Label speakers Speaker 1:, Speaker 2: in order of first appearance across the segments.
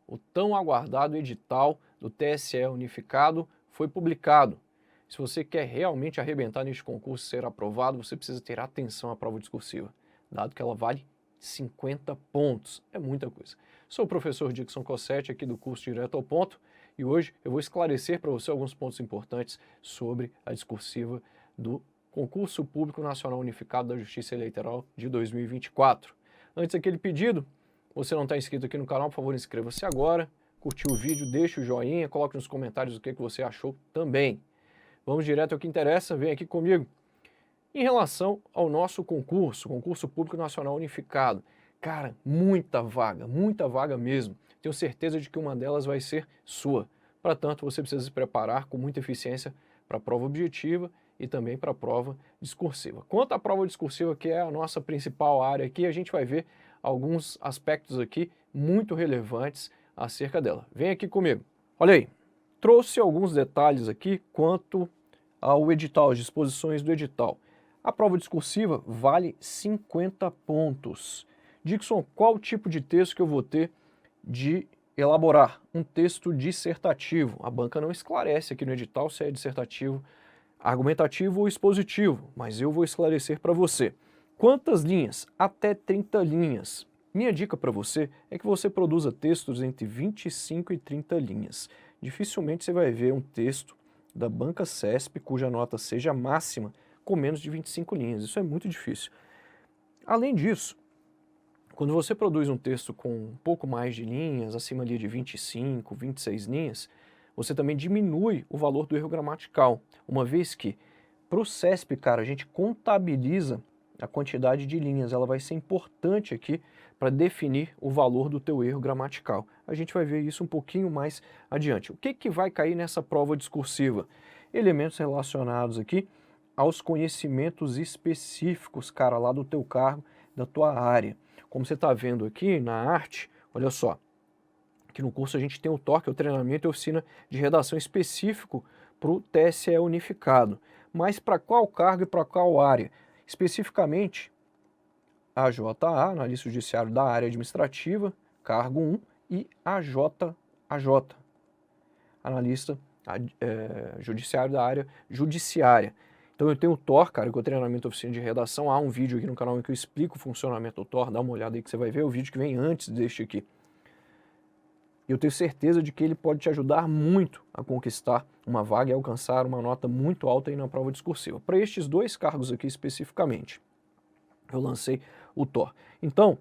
Speaker 1: O tão aguardado edital do TSE unificado foi publicado. Se você quer realmente arrebentar neste concurso e ser aprovado, você precisa ter atenção à prova discursiva, dado que ela vale 50 pontos. É muita coisa. Sou o professor Dixon Cossetti, aqui do curso Direto ao Ponto, e hoje eu vou esclarecer para você alguns pontos importantes sobre a discursiva do Concurso Público Nacional Unificado da Justiça Eleitoral de 2024. Antes daquele pedido, você não está inscrito aqui no canal, por favor, inscreva-se agora, curtiu o vídeo, deixa o joinha, coloque nos comentários o que você achou também. Vamos direto ao que interessa, vem aqui comigo. Em relação ao nosso Concurso Público Nacional Unificado, cara, muita vaga mesmo. Tenho certeza de que uma delas vai ser sua. Para tanto, você precisa se preparar com muita eficiência para a prova objetiva e também para a prova discursiva. Quanto à prova discursiva, que é a nossa principal área aqui, a gente vai ver alguns aspectos aqui muito relevantes acerca dela. Vem aqui comigo. Olha aí, trouxe alguns detalhes aqui quanto ao edital, as disposições do edital. A prova discursiva vale 50 pontos. Dixon, qual tipo de texto que eu vou ter de elaborar? Um texto dissertativo. A banca não esclarece aqui no edital se é dissertativo, argumentativo ou expositivo, mas eu vou esclarecer para você. Quantas linhas? Até 30 linhas. Minha dica para você é que você produza textos entre 25 e 30 linhas. Dificilmente você vai ver um texto da banca CESP cuja nota seja máxima com menos de 25 linhas. Isso é muito difícil. Além disso, quando você produz um texto com um pouco mais de linhas, acima ali de 25, 26 linhas, você também diminui o valor do erro gramatical, uma vez que para o CESP, cara, a gente contabiliza a quantidade de linhas, ela vai ser importante aqui para definir o valor do teu erro gramatical. A gente vai ver isso um pouquinho mais adiante. O que vai cair nessa prova discursiva? Elementos relacionados aqui aos conhecimentos específicos, cara, lá do teu cargo, da tua área. Como você está vendo aqui na arte, olha só, aqui no curso a gente tem o TOR, que é o treinamento e oficina de redação específico para o TSE unificado. Mas para qual cargo e para qual área? Especificamente, AJA, Analista Judiciário da Área Administrativa, cargo 1, e AJAJ, Analista Judiciário da Área Judiciária. Então eu tenho o TOR, cara, que é o treinamento oficina de redação. Há um vídeo aqui no canal em que eu explico o funcionamento do TOR, dá uma olhada aí que você vai ver o vídeo que vem antes deste aqui. E eu tenho certeza de que ele pode te ajudar muito a conquistar uma vaga e alcançar uma nota muito alta aí na prova discursiva. Para estes dois cargos aqui especificamente, eu lancei o TOR. Então,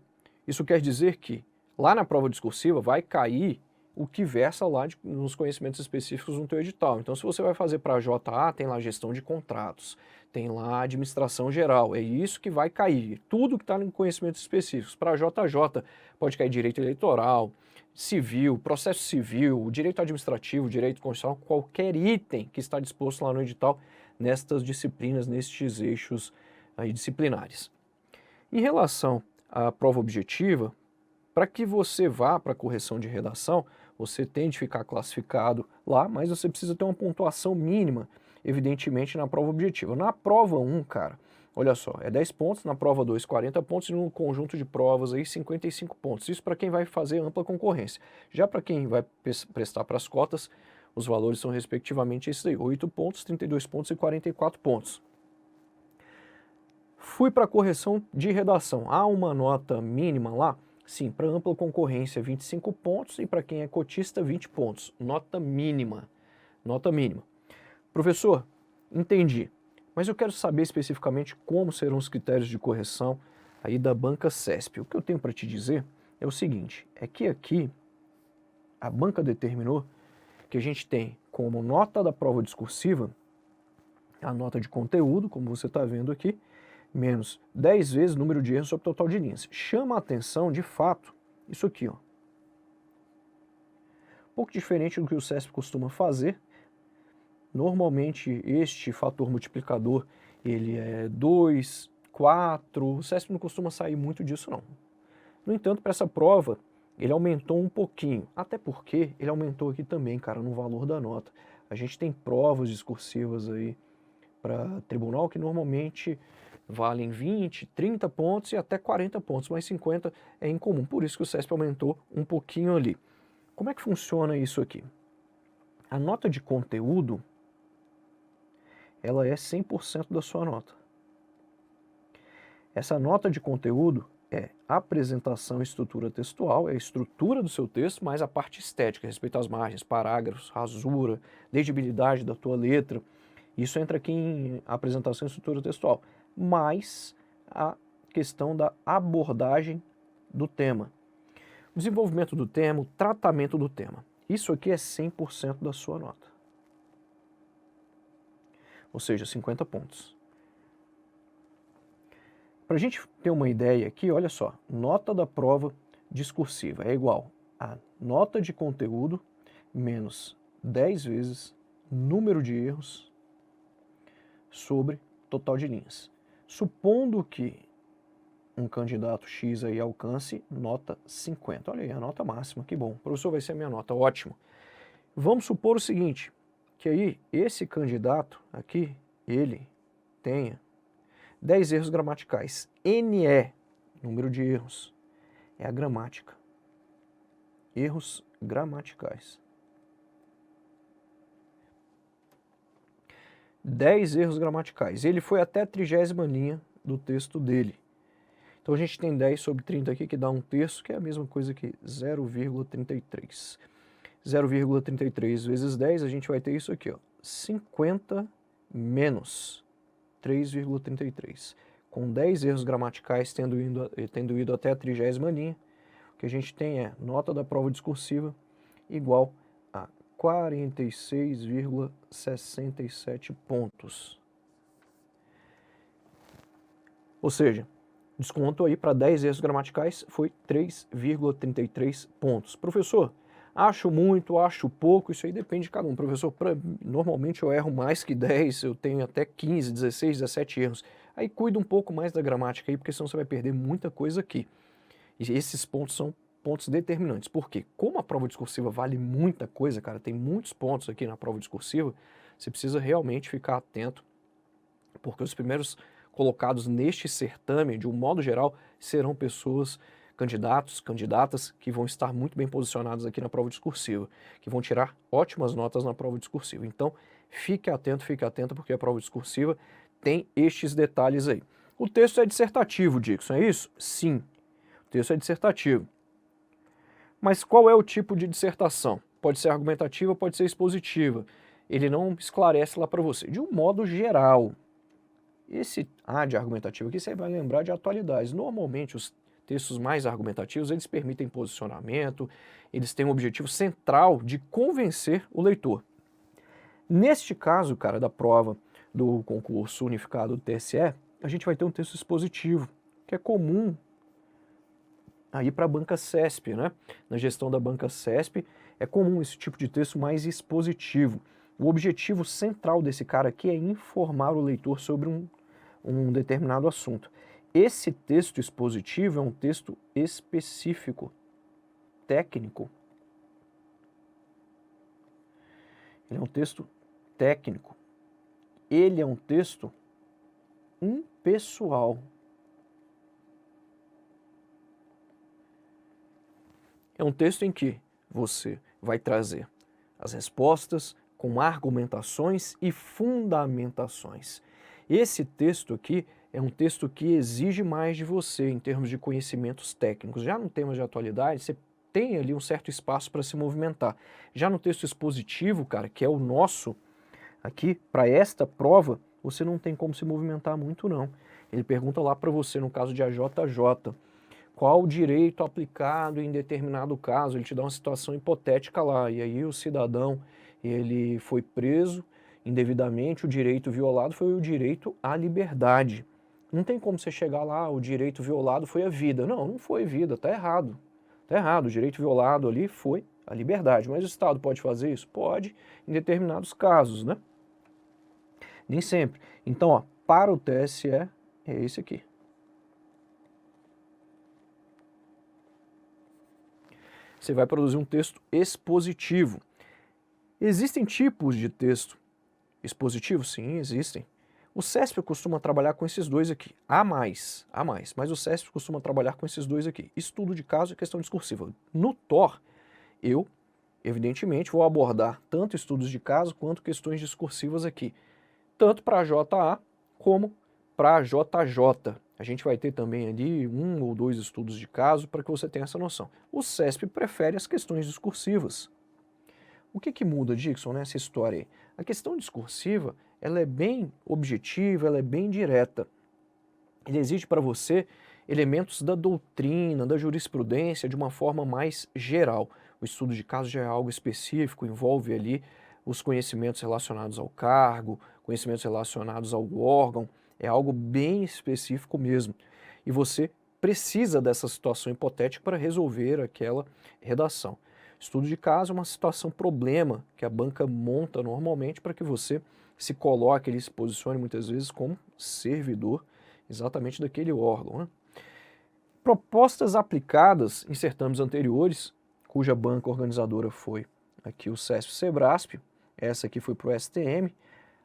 Speaker 1: isso quer dizer que lá na prova discursiva vai cair o que versa lá nos conhecimentos específicos no teu edital. Então, se você vai fazer para a JA, tem lá gestão de contratos, tem lá administração geral, é isso que vai cair. Tudo que está em conhecimentos específicos. Para a JJ pode cair direito eleitoral, civil, processo civil, direito administrativo, direito constitucional, qualquer item que está disposto lá no edital nestas disciplinas, nestes eixos aí disciplinares. Em relação à prova objetiva, para que você vá para a correção de redação, você tem de ficar classificado lá, mas você precisa ter uma pontuação mínima, evidentemente, na prova objetiva. Na prova 1, cara, olha só, é 10 pontos, na prova 2, 40 pontos, e no conjunto de provas aí, 55 pontos. Isso para quem vai fazer ampla concorrência. Já para quem vai prestar para as cotas, os valores são respectivamente esses aí, 8 pontos, 32 pontos e 44 pontos. Fui para a correção de redação. Há uma nota mínima lá? Sim, para ampla concorrência 25 pontos e para quem é cotista 20 pontos. Nota mínima. Nota mínima. Professor, entendi, mas eu quero saber especificamente como serão os critérios de correção aí da banca CESP. O que eu tenho para te dizer é o seguinte, é que aqui a banca determinou que a gente tem como nota da prova discursiva a nota de conteúdo, como você está vendo aqui, menos 10 vezes o número de erros sobre o total de linhas. Chama a atenção, de fato, isso aqui, ó. Um pouco diferente do que o CESP costuma fazer. Normalmente, este fator multiplicador, ele é 2, 4, o CESP não costuma sair muito disso, não. No entanto, para essa prova, ele aumentou um pouquinho, até porque ele aumentou aqui também, cara, no valor da nota. A gente tem provas discursivas aí para tribunal que normalmente valem 20, 30 pontos e até 40 pontos, mas 50 é incomum, por isso que o CESP aumentou um pouquinho ali. Como é que funciona isso aqui? A nota de conteúdo, ela é 100% da sua nota. Essa nota de conteúdo é apresentação e estrutura textual, é a estrutura do seu texto, mais a parte estética, respeito às margens, parágrafos, rasura, legibilidade da tua letra. Isso entra aqui em apresentação e estrutura textual, mais a questão da abordagem do tema. O desenvolvimento do tema, o tratamento do tema. Isso aqui é 100% da sua nota. Ou seja, 50 pontos. Para a gente ter uma ideia aqui, olha só, nota da prova discursiva é igual a nota de conteúdo menos 10 vezes número de erros sobre total de linhas. Supondo que um candidato X aí alcance nota 50. Olha aí, a nota máxima, que bom. O professor, vai ser a minha nota, ótimo. Vamos supor o seguinte, que aí esse candidato aqui, ele tenha 10 erros gramaticais. NE, número de erros, é a gramática. Erros gramaticais. 10 erros gramaticais. Ele foi até a 30ª linha do texto dele. Então a gente tem 10 sobre 30 aqui, que dá um terço, que é a mesma coisa que 0,33. 0,33 vezes 10, a gente vai ter isso aqui, ó, 50 menos 3,33. Com 10 erros gramaticais tendo ido até a 30ª linha, o que a gente tem é nota da prova discursiva igual a 46,67 pontos. Ou seja, desconto aí para 10 erros gramaticais foi 3,33 pontos. Professor, acho muito, acho pouco, isso aí depende de cada um. Professor, normalmente eu erro mais que 10, eu tenho até 15, 16, 17 erros. Aí cuida um pouco mais da gramática aí, porque senão você vai perder muita coisa aqui. E esses pontos são pontos determinantes. Por quê? Como a prova discursiva vale muita coisa, cara, tem muitos pontos aqui na prova discursiva, você precisa realmente ficar atento, porque os primeiros colocados neste certame, de um modo geral, serão pessoas, candidatos, candidatas, que vão estar muito bem posicionados aqui na prova discursiva, que vão tirar ótimas notas na prova discursiva. Então, fique atento, porque a prova discursiva tem estes detalhes aí. O texto é dissertativo, Dixon, é isso? Sim, o texto é dissertativo. Mas qual é o tipo de dissertação? Pode ser argumentativa, pode ser expositiva. Ele não esclarece lá para você. De um modo geral, esse de argumentativo aqui você vai lembrar de atualidades. Normalmente os textos mais argumentativos, eles permitem posicionamento, eles têm um objetivo central de convencer o leitor. Neste caso, cara, da prova do concurso unificado do TSE, a gente vai ter um texto expositivo, que é comum aí para a banca CESP, né? Na gestão da banca CESP, é comum esse tipo de texto mais expositivo. O objetivo central desse cara aqui é informar o leitor sobre um determinado assunto. Esse texto expositivo é um texto específico, técnico. Ele é um texto técnico. Ele é um texto impessoal. É um texto em que você vai trazer as respostas com argumentações e fundamentações. Esse texto aqui é um texto que exige mais de você em termos de conhecimentos técnicos. Já no tema de atualidade, você tem ali um certo espaço para se movimentar. Já no texto expositivo, cara, que é o nosso aqui, para esta prova, você não tem como se movimentar muito, não. Ele pergunta lá para você, no caso de AJJ, qual o direito aplicado em determinado caso, ele te dá uma situação hipotética lá, e aí o cidadão, ele foi preso indevidamente, o direito violado foi o direito à liberdade. Não tem como você chegar lá, o direito violado foi a vida. Não, não foi vida, tá errado. Tá errado, o direito violado ali foi a liberdade. Mas o Estado pode fazer isso? Pode, em determinados casos, né? Nem sempre. Então, ó, para o TSE é esse aqui. Você vai produzir um texto expositivo. Existem tipos de texto expositivo? Sim, existem. O CESP costuma trabalhar com esses dois aqui, a mais, mas o CESP costuma trabalhar com esses dois aqui, estudo de caso e questão discursiva. No TOR, eu, evidentemente, vou abordar tanto estudos de caso quanto questões discursivas aqui, tanto para a JA como para a JJ. A gente vai ter também ali 1 ou 2 estudos de caso para que você tenha essa noção. O CESP prefere as questões discursivas. O que muda, Dixon, nessa história aí? A questão discursiva, ela é bem objetiva, ela é bem direta. Ele exige para você elementos da doutrina, da jurisprudência, de uma forma mais geral. O estudo de caso já é algo específico, envolve ali os conhecimentos relacionados ao cargo, conhecimentos relacionados ao órgão, é algo bem específico mesmo. E você precisa dessa situação hipotética para resolver aquela redação. Estudo de caso é uma situação problema que a banca monta normalmente para que você se coloque, ele se posicione muitas vezes como servidor exatamente daquele órgão, né? Propostas aplicadas em certames anteriores, cuja banca organizadora foi aqui o CESP-Sebrasp, essa aqui foi para o STM,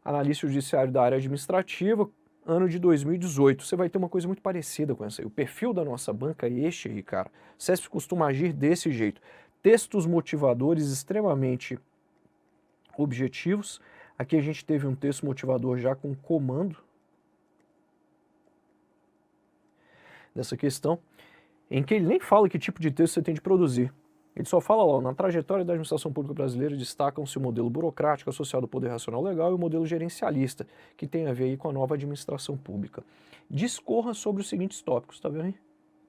Speaker 1: analista judiciário da área administrativa, ano de 2018. Você vai ter uma coisa muito parecida com essa aí. O perfil da nossa banca é este aí, cara. O CESP costuma agir desse jeito. Textos motivadores extremamente objetivos. Aqui a gente teve um texto motivador já com comando dessa questão, em que ele nem fala que tipo de texto você tem de produzir. Ele só fala lá, na trajetória da administração pública brasileira destacam-se o modelo burocrático associado ao poder racional legal e o modelo gerencialista, que tem a ver aí com a nova administração pública. Discorra sobre os seguintes tópicos, tá vendo aí?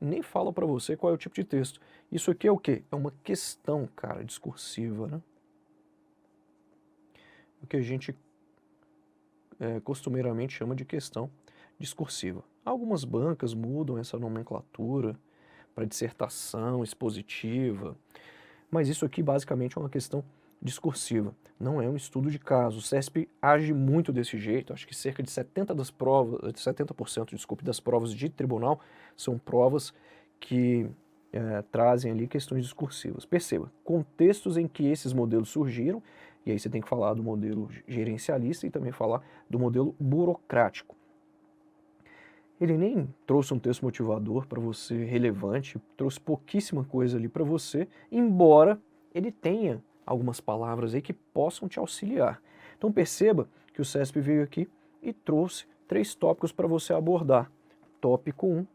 Speaker 1: Nem fala para você qual é o tipo de texto. Isso aqui é o quê? É uma questão, cara, discursiva, né? O que a gente costumeiramente chama de questão discursiva. Algumas bancas mudam essa nomenclatura para dissertação expositiva, mas isso aqui basicamente é uma questão discursiva, não é um estudo de caso. O CESP age muito desse jeito, acho que cerca de 70%, desculpe, das provas de tribunal são provas que trazem ali questões discursivas. Perceba, contextos em que esses modelos surgiram, e aí você tem que falar do modelo gerencialista e também falar do modelo burocrático. Ele nem trouxe um texto motivador para você relevante, trouxe pouquíssima coisa ali para você, embora ele tenha algumas palavras aí que possam te auxiliar. Então perceba que o CESP veio aqui e trouxe 3 tópicos para você abordar. Tópico 1,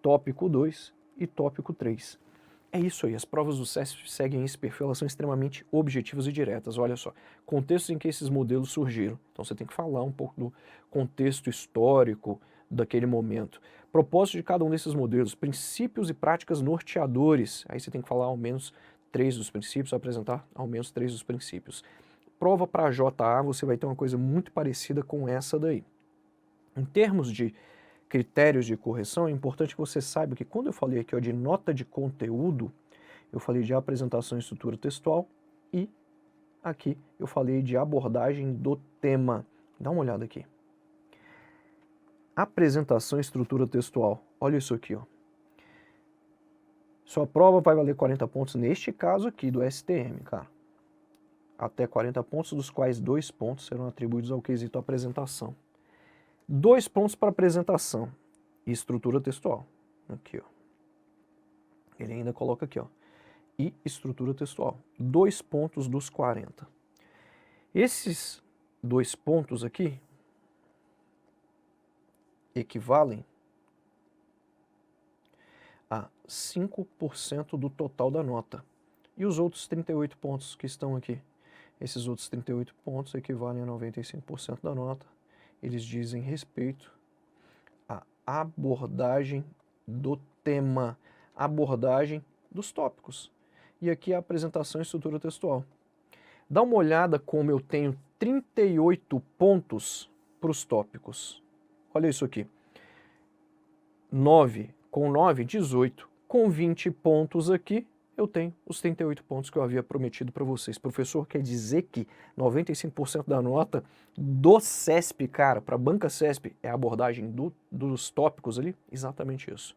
Speaker 1: tópico 2 e tópico 3. É isso aí, as provas do CESP seguem esse perfil, elas são extremamente objetivas e diretas. Olha só, contextos em que esses modelos surgiram. Então você tem que falar um pouco do contexto histórico daquele momento. Propósito de cada um desses modelos, princípios e práticas norteadores. Aí você tem que falar ao menos 3 dos princípios, apresentar ao menos 3 dos princípios. Prova para a JA, você vai ter uma coisa muito parecida com essa daí. Em termos de critérios de correção, é importante que você saiba que quando eu falei aqui ó, de nota de conteúdo, eu falei de apresentação e estrutura textual e aqui eu falei de abordagem do tema. Dá uma olhada aqui. Apresentação e estrutura textual. Olha isso aqui, ó. Sua prova vai valer 40 pontos neste caso aqui do STM, cara. Até 40 pontos, dos quais 2 pontos serão atribuídos ao quesito apresentação. 2 pontos para apresentação e estrutura textual. Aqui, ó. Ele ainda coloca aqui, ó. E estrutura textual. 2 pontos dos 40. Esses 2 pontos aqui equivalem a 5% do total da nota. E os outros 38 pontos que estão aqui? Esses outros 38 pontos equivalem a 95% da nota. Eles dizem respeito à abordagem do tema, abordagem dos tópicos. E aqui a apresentação e estrutura textual. Dá uma olhada como eu tenho 38 pontos para os tópicos. Olha isso aqui. 9 com 9, 18. Com 20 pontos aqui, eu tenho os 38 pontos que eu havia prometido para vocês. Professor, quer dizer que 95% da nota do CESP, cara, para a banca CESP, é a abordagem dos tópicos ali? Exatamente isso.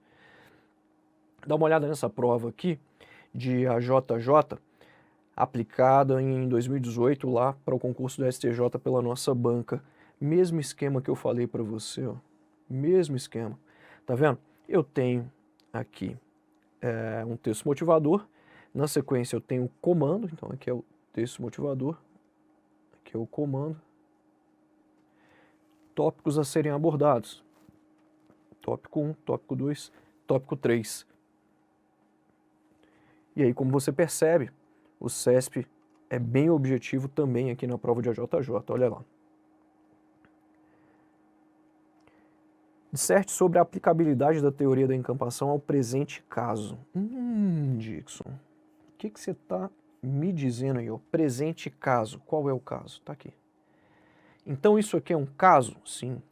Speaker 1: Dá uma olhada nessa prova aqui de AJJ, aplicada em 2018 lá para o concurso do STJ pela nossa banca Mesmo esquema que eu falei para você, ó. Mesmo esquema. Tá vendo? Eu tenho aqui um texto motivador, na sequência eu tenho o comando, então aqui é o texto motivador, aqui é o comando, tópicos a serem abordados, tópico 1, tópico 2, tópico 3. E aí, como você percebe, o CESP é bem objetivo também aqui na prova de AJJ, olha lá. Disserte sobre a aplicabilidade da teoria da encampação ao presente caso. Dixon, o que você está me dizendo aí? Ó? Presente caso, qual é o caso? Está aqui. Então isso aqui é um caso? Sim.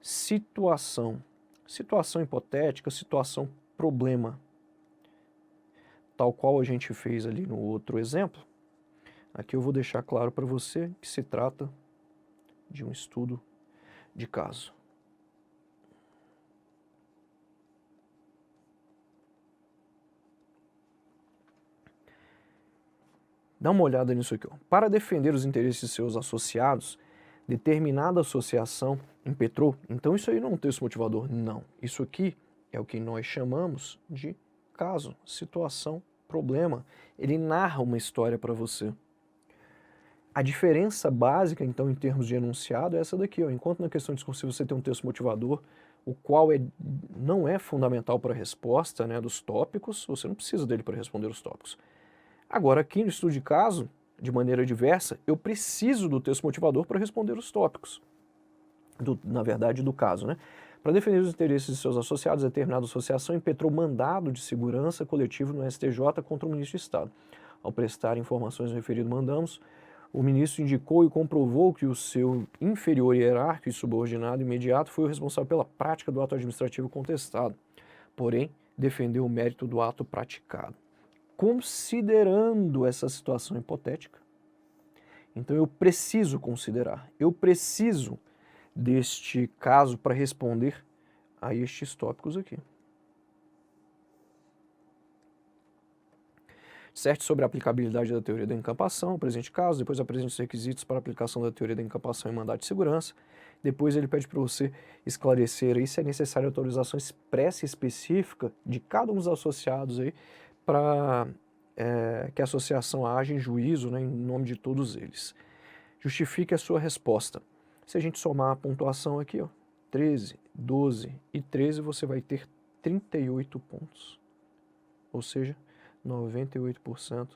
Speaker 1: Situação. Situação hipotética, situação problema. Tal qual a gente fez ali no outro exemplo. Aqui eu vou deixar claro para você que se trata de um estudo de caso. Dá uma olhada nisso aqui. Ó. Para defender os interesses de seus associados, determinada associação impetrou. Então isso aí não é um texto motivador, não. Isso aqui é o que nós chamamos de caso, situação, problema. Ele narra uma história para você. A diferença básica, então, em termos de enunciado é essa daqui. Ó. Enquanto na questão discursiva você tem um texto motivador, o qual não é fundamental para a resposta, né, dos tópicos, você não precisa dele para responder os tópicos. Agora, aqui no estudo de caso, de maneira diversa, eu preciso do texto motivador para responder os tópicos, na verdade, do caso, né? Para defender os interesses de seus associados, determinada associação impetrou mandado de segurança coletivo no STJ contra o ministro de Estado. Ao prestar informações no referido mandamos, o ministro indicou e comprovou que o seu inferior hierárquico e subordinado imediato foi o responsável pela prática do ato administrativo contestado, porém, defendeu o mérito do ato praticado. Considerando essa situação hipotética, então eu preciso considerar, eu preciso deste caso para responder a estes tópicos aqui. Disserte sobre a aplicabilidade da teoria da encampação, presente caso, depois apresenta os requisitos para a aplicação da teoria da encampação em mandado de segurança, depois ele pede para você esclarecer aí se é necessária autorização expressa e específica de cada um dos associados aí para que a associação age em juízo, né, em nome de todos eles. Justifique a sua resposta. Se a gente somar a pontuação aqui, ó, 13, 12 e 13, você vai ter 38 pontos. Ou seja, 98%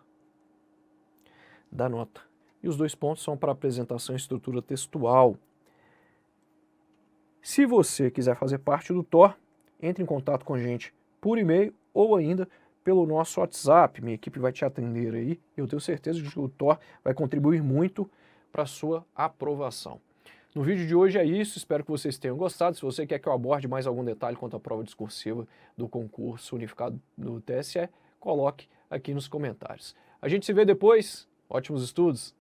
Speaker 1: da nota. E os 2 pontos são para apresentação e estrutura textual. Se você quiser fazer parte do TOR, entre em contato com a gente por e-mail ou ainda pelo nosso WhatsApp. Minha equipe vai te atender aí e eu tenho certeza de que o TOR vai contribuir muito para a sua aprovação. No vídeo de hoje é isso, espero que vocês tenham gostado. Se você quer que eu aborde mais algum detalhe quanto à prova discursiva do concurso unificado do TSE, coloque aqui nos comentários. A gente se vê depois, ótimos estudos!